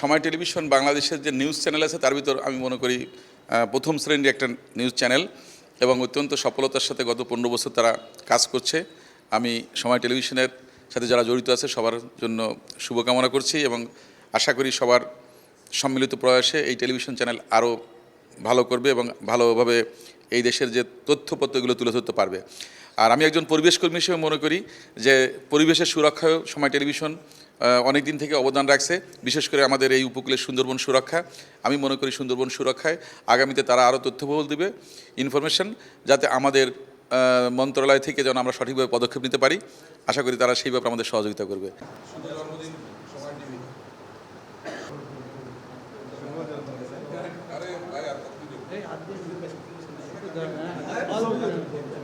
সময় টেলিভিশন বাংলাদেশের যে নিউজ চ্যানেল আছে তার ভিতর আমি মনে করি প্রথম শ্রেণীর একটা নিউজ চ্যানেল এবং অত্যন্ত সফলতার সাথে গত 15 বছর তারা কাজ করছে। আমি সময় টেলিভিশনের সাথে যারা জড়িত আছে সবার জন্য শুভকামনা করছি এবং আশা করি সবার সম্মিলিত প্রয়াসে এই টেলিভিশন চ্যানেল আরও ভালো করবে এবং ভালোভাবে এই দেশের যে তথ্যপত্রগুলো তুলে ধরতে পারবে। আর আমি একজন পরিবেশ কর্মী হিসেবে মনে করি যে পরিবেশের সুরক্ষায় সময় টেলিভিশন অনেক দিন থেকে অবদান রাখছে, বিশেষ করে আমাদের এই উপকূলের সুন্দরবন সুরক্ষা। আমি মনে করি সুন্দরবন সুরক্ষায় আগামীতে তারা আরও তথ্যবহুল দেবে ইনফরমেশন, যাতে আমাদের মন্ত্রণালয় থেকে যেন আমরা সঠিকভাবে পদক্ষেপ নিতে পারি। আশা করি তারা সেই ব্যাপারে আমাদের সহযোগিতা করবে। Hey,